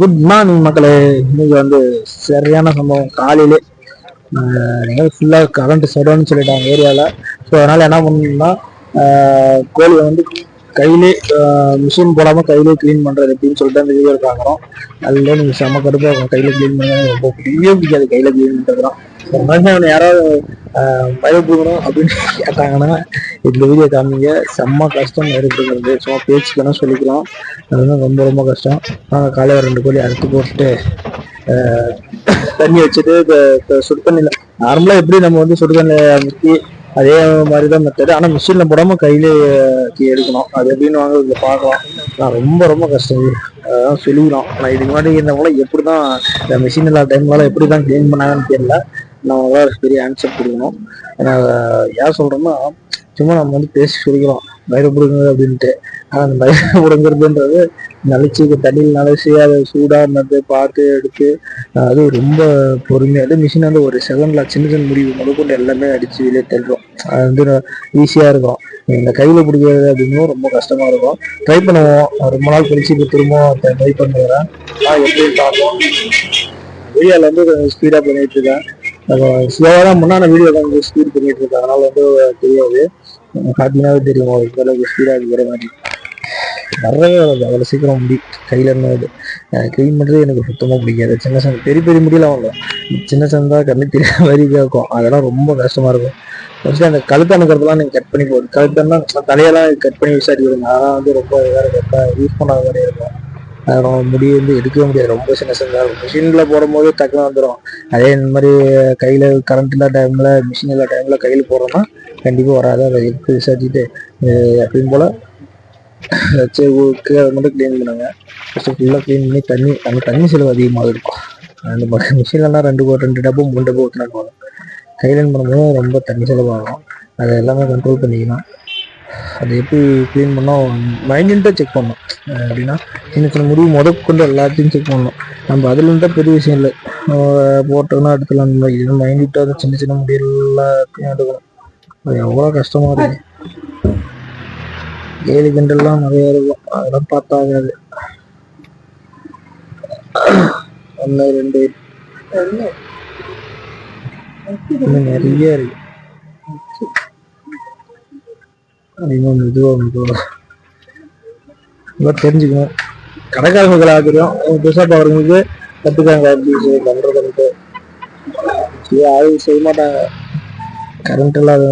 Good morning மக்களே. இன்னைக்கு வந்து சரியான சம்பவம். காலையிலே ஃபுல்லாக கரண்ட் சடவுன்னு சொல்லிட்டாங்க ஏரியாவில். ஸோ அதனால் என்ன பண்ணணும்னா கோழியை வந்து கையிலே மிஷின் போடாமல் கையிலே க்ளீன் பண்ணுறது அப்படின்னு சொல்லிட்டு அந்த வீடியோ பார்க்குறோம். அதில் நீங்கள் செம்ம கடுப்பாக இருக்கும். கையில் க்ளீன் பண்ணுறது ரொம்ப பிடிக்காது. கையில் க்ளீன் பண்ணுறதுலாம் மனுஷன் யாராவது பயப்படுக்கணும் அப்படின்னு கேட்டாங்கன்னா இந்த வீடியோ காமிங்க. செம்ம கஷ்டம் இருக்குங்கிறது சும்மா பேச்சுக்கான சொல்லிக்கலாம். அது வந்து ரொம்ப ரொம்ப கஷ்டம். நாங்கள் காலையில் 2 கோழி அறுத்து போட்டு தண்ணி வச்சுட்டு சுடு தண்ணியில் நார்மலாக எப்படி நம்ம வந்து சுடு தண்ணியில் முக்கி அதே மாதிரி தான் மெத்தடு. ஆனால் மிஷினில் போடாமல் கையிலே எடுக்கணும். அது எப்படின்னு வாங்க இதில் பார்க்கலாம். நான் ரொம்ப ரொம்ப கஷ்டம் அதான் சொல்லிக்கிறோம். ஆனால் இதுக்கு முன்னாடி இருந்தவங்களாம் எப்படி தான் இந்த மிஷின் இல்லாத டைம்லாம் எப்படி தான் க்ளீன் பண்ணாங்கன்னு தெரியல. நான் அவ்வளோ பெரிய ஆன்சர் கொடுக்கணும். ஏன்னா ஏன் சொல்கிறோம்னா சும்மா நம்ம வந்து பேசி சொல்லிக்கிறோம் பயிரை பிடுங்க அப்படின்ட்டு. ஆனால் அந்த பயிரை பிடுங்கிறதுன்றது நலிச்சு தண்ணியில் நலிச்சு அதை சூடாக பார்த்து எடுத்து அது ரொம்ப பொறுமையாக அது மிஷின் வந்து ஒரு செகண்ட்ல சின்ன சின்ன முடிவு முதற்கொண்டு எல்லாமே அடித்து வெளியே தள்ளுறோம். அது வந்து ஈஸியாக இருக்கும். இந்த கையில் பிடிக்கிறது அப்படின்னும் ரொம்ப கஷ்டமாக இருக்கும். ட்ரை பண்ணுவோம். ரொம்ப நாள் கழிச்சு இப்போ திரும்ப ட்ரை பண்ணுறேன். எப்படின்னு பார்ப்போம். வீடியோவில் வந்து கொஞ்சம் ஸ்பீடாக பண்ணிட்டு இருக்கேன். ஸ்லோவாக தான் முன்னாடி வீடியோ கொஞ்சம் ஸ்பீட் பண்ணிட்டு இருக்கேன். அதனால வந்து தெரியாது. பார்த்தீங்கன்னாவே தெரியும் அளவுக்கு ஸ்பீடாக இருக்கிற மாதிரி வரவே வராது. அவ்வளோ சீக்கிரம் முடி கையில் இருந்தது க்ளீன் பண்ணுறது எனக்கு சுத்தமாக பிடிக்காது. சின்ன சந்தை பெரிய பெரிய முடியெல்லாம் வாங்க சின்ன சந்தா கண்ணு தெரிய மாதிரி இருக்கும். அதெல்லாம் ரொம்ப கஷ்டமாக இருக்கும். ஃபஸ்ட்டு அந்த கழுத்து அணுக்கிறதுலாம் நீங்கள் கட் பண்ணி போகுது. கழுத்தன்னா தலையெல்லாம் கட் பண்ணி விசாரிக்கிறீங்க. அதெல்லாம் வந்து ரொம்ப வேறு யூஸ் பண்ணாத மாதிரி இருக்கும். அதோட முடி வந்து எடுக்கவே முடியாது. ரொம்ப சின்ன சின்னதாக இருக்கும். மிஷினில் போடும்போது டக்குனு வந்துடும். அதே இந்த மாதிரி கையில் கரண்ட் இல்லாத டைமில் மிஷின் இல்லாத டைமில் கையில் போடுறோன்னா கண்டிப்பாக வராது. அதை எடுத்து விசாரிச்சுட்டு எப்பயும் போல் அதை மட்டும் க்ளீன் பண்ணுங்க. ஃபஸ்ட்டு ஃபுல்லாக க்ளீன் பண்ணி தண்ணி செலவு அதிகமாக இருக்கும். அந்த மிஷின்லாம் 2 டப்பு 3 டப்பு ஊற்றினா போதும். கையில் பண்ணும்போது ரொம்ப தண்ணி செலவாகும். அதை எல்லாமே கண்ட்ரோல் பண்ணிக்கலாம். அதை எப்படி க்ளீன் பண்ணால் மைன்யூட்டாக செக் பண்ணணும். அப்படின்னா சின்ன சின்ன முடிவு முதற்கொண்டு எல்லாத்தையும் செக் பண்ணணும். நம்ம அதில் இருந்தால் பெரிய விஷயம் இல்லை. போட்டோன்னா எடுத்துலாம். இது மைன்யூட்டாக சின்ன சின்ன முடியெல்லாம் எடுக்கணும். அது எவ்வளோ கஷ்டமாக இருக்குது. ஏழு கிண்டல்லாம் நிறைய இருக்கும். அதெல்லாம் பார்த்தாகாது. 1 2 இன்னும் நிறைய இருக்கு. இன்னும் மெதுவாக தெரிஞ்சுக்கணும். கடைக்காரங்களுக்கு ஆகிரும் புதுசாக போகிறவங்களுக்கு கற்றுக்காங்க எப்படி பண்ணுறதுன்ட்டு. யாரும் செய்ய மாட்டாங்க. கரண்ட் இல்லாத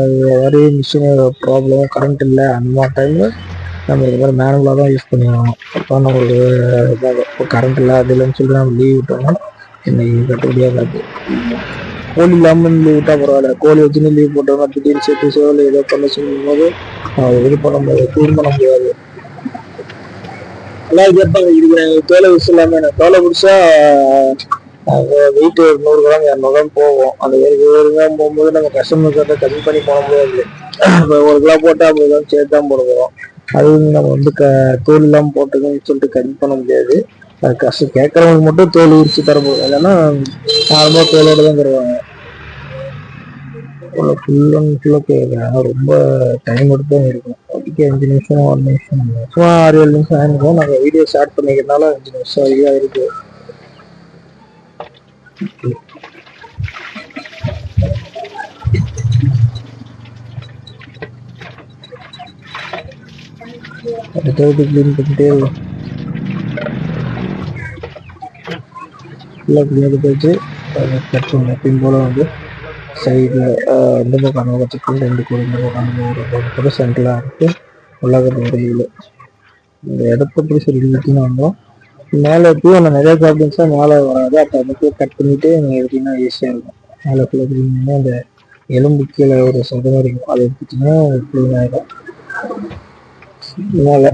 மாதிரி மிஷின் ப்ராப்ளம் கரண்ட் இல்லை அந்த மாதிரி டைமில் நம்ம இது மாதிரி மேனுவலாக தான் யூஸ் பண்ணிக்கணும். அப்போ நம்மளுக்கு இப்போ கரண்ட் இல்லை அது இல்லைன்னு சொல்லிட்டு நம்ம லீவ் விட்டோம்னா இன்னைக்கு கட்டுப்படியாகாது. கோழி இல்லாமல் லீவ் விட்டால் பரவாயில்ல. கோழி வச்சுன்னு லீவ் போட்டோம்னா திடீர்னு சேர்த்து இல்லை ஏதோ பண்ண சொல்லும் போது இது பண்ண முடியாது. க்ளீன் பண்ண முடியாது. எல்லாம் கேட்பாங்க இது தோலை விசு இல்லாமல் தோலை பிடிச்சா வெயிட் 100 கிராம் 200 கிராம் போகும். அந்த 1 கிராம் போகும்போது நம்ம கஸ்டமருக்கு கம்மி பண்ணி போட முடியாது. இப்போ 1 கிலோ போட்டால் 50 கிராம் சேர்த்து தான் போட போகிறோம். அது நம்ம வந்து தோல் இல்லாமல் போட்டுக்கன்னு சொல்லிட்டு கம்மி பண்ண முடியாது. அது கஷ்டம். கேட்குறவங்களுக்கு மட்டும் தோல் உரிச்சு தரப்போம். இல்லைன்னா நார்மலாக தோலோடு தான் தருவாங்க. ஃபுல் அண்ட் ஃபுல்லாக கேட்குறாங்க. ரொம்ப டைம் எடுத்து தான் இருக்கும். அதுக்கு 5 நிமிஷம் 1 நிமிஷம் சும்மா 6-7 நிமிஷம் ஆயிருக்கும். நாங்கள் வீடியோ ஸ்டார்ட் பண்ணிக்கிறதுனால 5 நிமிஷம் வரைக்கும் இருக்குது. அடுத்தது க்ளீன் பண்ணிட்டே ஃபுல்லாக க்ளீன் போயிட்டு கட் பண்ணி எப்பயும் போல் வந்து சைடில் இந்த பக்கம் வச்சுக்கணும். 2 கோடி இந்த பக்கம் சென்டரில் இருக்கு. உள்ளாக முறையில் இந்த இடத்த எப்படி சொல்லி வந்தோம். மேலே எப்பயும் நான் நிறைய ப்ராப்ளம்ஸாக மேலே வராது. அப்போ அதுக்கு கட் பண்ணிவிட்டு நீங்கள் எடுத்திங்கன்னா ஈஸியாக இருக்கும். மேலே ஃபுல்லாக க்ளீன் பண்ணி அந்த எலும்பு கீழே ஒரு சொந்தமாக இருக்கும். அதை எடுத்துட்டிங்கன்னா க்ளீன் ஆகிடும். மேலே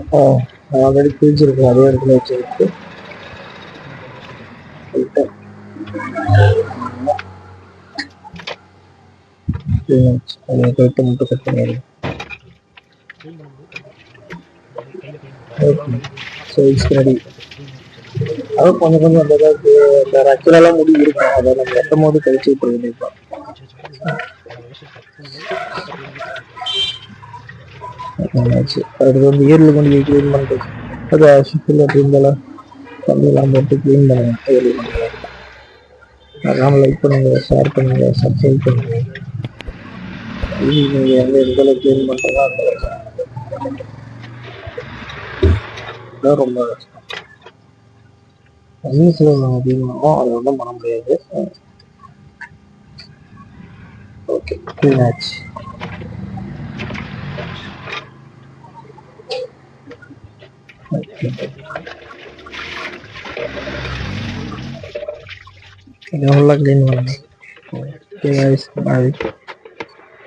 ஆல்ரெடி பிரிச்சிருக்கும். அதே இடத்துல வச்சுருக்கு. கழுத்தை மட்டும் கட் பண்ணிடுங்க. ரெடி. அதான் கொஞ்சம் கொஞ்சம் அந்த இந்த ரக்கிலெல்லாம் முடி இருக்கும். அதை நம்ம எட்டும் போது கழிச்சு விட்டுருவோம். இப்போ அடுத்து வந்து ஈரல் கொண்டு க்ளீன் பண்ணுறது அது அசிஃபில் அப்படி இருந்தாலும் தண்ணியெல்லாம் போட்டு க்ளீன் பண்ணுங்க டெய்லி பண்ணுங்கள். அதனால் லைக் பண்ணுங்கள், ஷேர் பண்ணுங்கள், சப்ஸ்கிரைப் பண்ணுங்கள். இது நீங்கள் எந்த அளவுக்கு க்ளீன் பண்ணுறதோ அந்த தான் ரொம்ப கஷ்டம். தண்ணி செலவு அதிகமாகும், அதை ஒன்றும் பண்ண முடியாது. ஓகே, க்ளீன் ஆச்சு. இதை ஃபுல்லாக க்ளீன் பண்ணுங்க. ஓகே, பாய்.